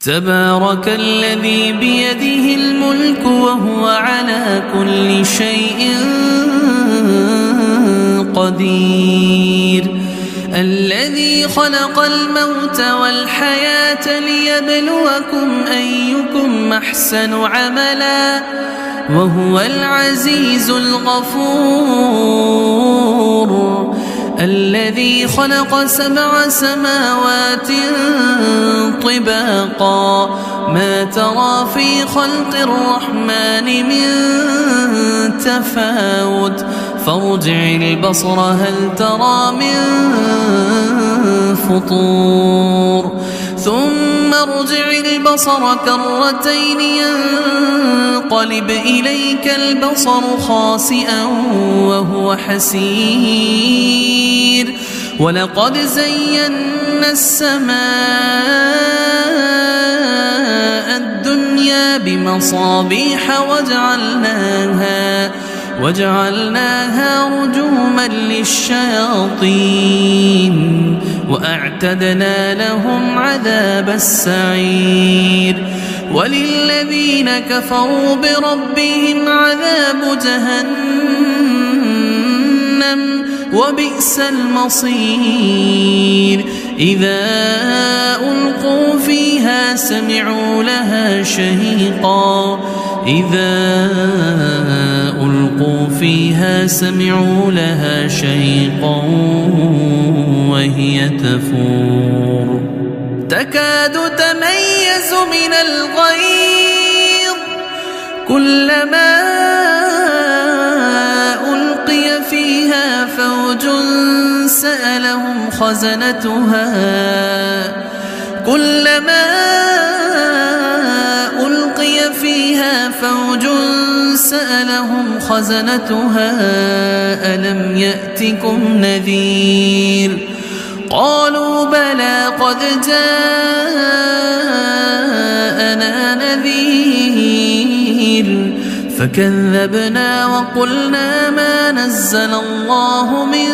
تبارك الذي بيده الملك وهو على كل شيء قدير الذي خلق الموت والحياة ليبلوكم أيكم أحسن عملا وهو العزيز الغفور الذي خلق 7 سماوات طباقا ما ترى في خلق الرحمن من تفاوت فارجع البصر هل ترى من فطور ثم ارجع البصر كرتين ينقلب إليك البصر خاسئا وهو حسير ولقد زينا السماء الدنيا بمصابيح وجعلناها رجوما للشياطين وأعتدنا لهم عذاب السعير وللذين كفروا بربهم عذاب جهنم وبئس المصير إذا ألقوا فيها سمعوا لها شهيقا وهي تفور تكاد تميز من الغيظ كلما ألقي فيها فوج سألهم خزنتها ألم يأتكم نذير قالوا بلى قد جاءنا نذير فكذبنا وقلنا ما نزل الله من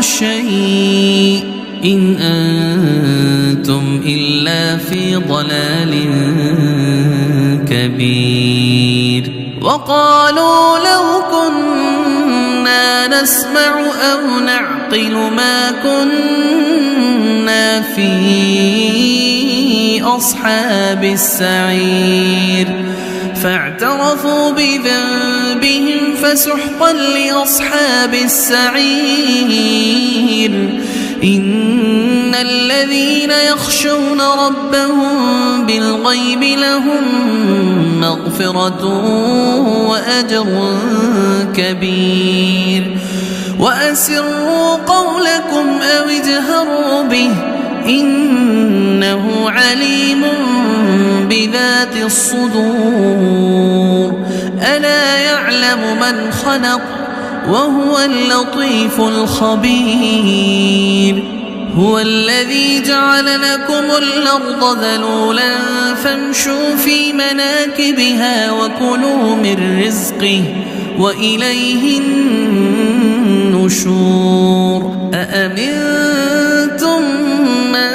شيء إن أنتم إلا في ضلال كبير وقالوا لو كنا نسمع أو نعقل ما كنا في أصحاب السعير فاعترفوا بذنبهم فسحقا لأصحاب السعير إن الذين يخشون ربهم بالغيب لهم مغفرة وأجر كبير وأسروا قولكم أو اجهروا به إنه عليم بذات الصدور ألا يعلم من خلق وهو اللطيف الخبير هو الذي جعل لكم الأرض ذلولا فامشوا في مناكبها وكلوا من رزقه وإليه النشور أأمنتم من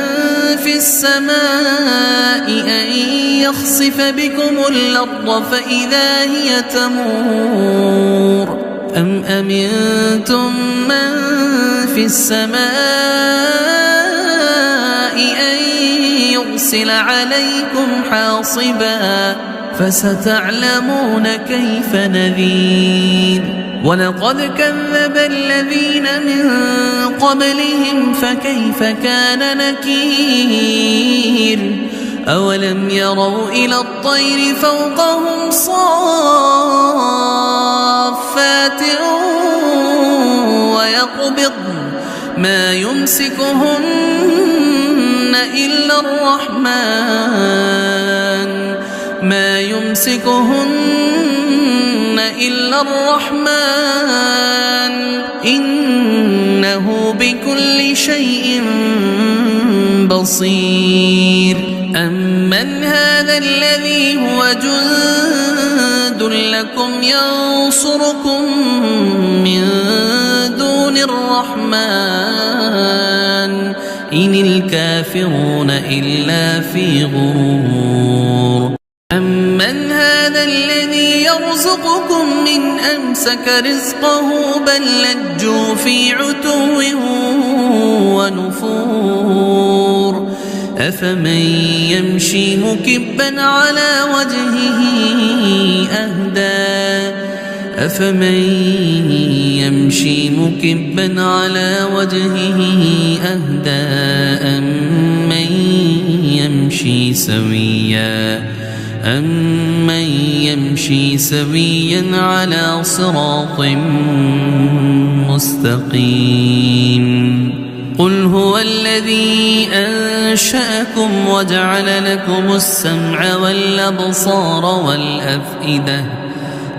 في السماء أن يخسف بكم الأرض فإذا هي تمور أم أمنتم من في السماء أن يرسل عليكم حاصبا فستعلمون كيف نذير ولقد كذب الذين من قبلهم فكيف كان نكير أولم يروا إلى الطير فوقهم صافات ويقبضن ما يمسكهن إلا الرحمن إنه بكل شيء بصير أمن هذا الذي هو جند لكم ينصركم من دون الرحمن إن الكافرون إلا في غرور أمن هذا الذي يرزقكم من أمسك رزقه بل لجوا في عتو ونفور أفمن يمشي مكبا على وجهه أهدى أمن يمشي سويا على صراط مستقيم قل هو الذي أنشأكم وجعل لكم السمع والأبصار والأفئدة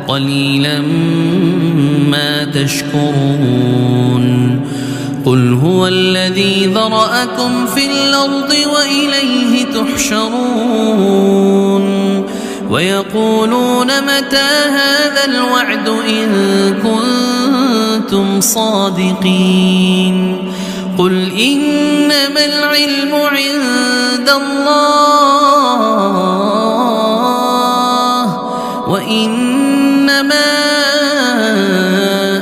قليلا ما تشكرون قل هو الذي ذرأكم في الأرض وإليه تحشرون ويقولون متى هذا الوعد إن كنتم صادقين قل إنما العلم عند الله وإنما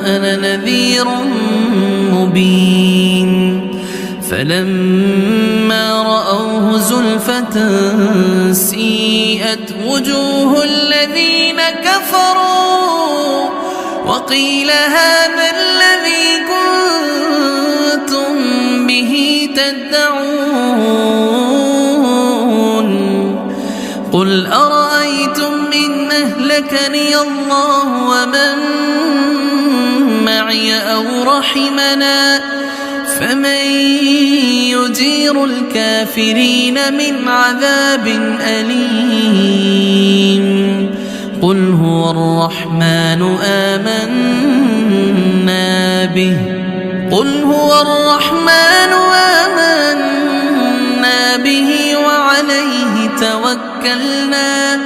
أنا نذير مبين فلما رأوه زلفة سيئت وجوه الذين كفروا وقيل هذا الذي كنتم به تدعون قل أرأيتم إن أهلكني الله ومن معي أو رحمنا فمن يجير الكافرين من عذاب أليم قل هو الرحمن آمنا به وعليه توكلنا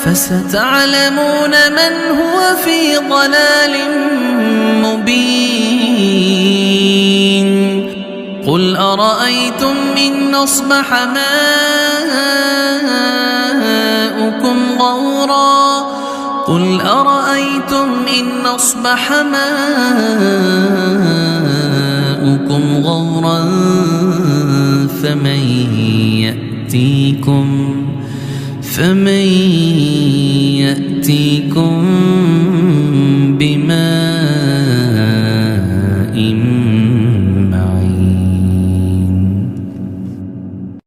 فستعلمون من هو في ضلال مبين قل أرأيتم إن أصبح ماؤكم غورا فمن يأتيكم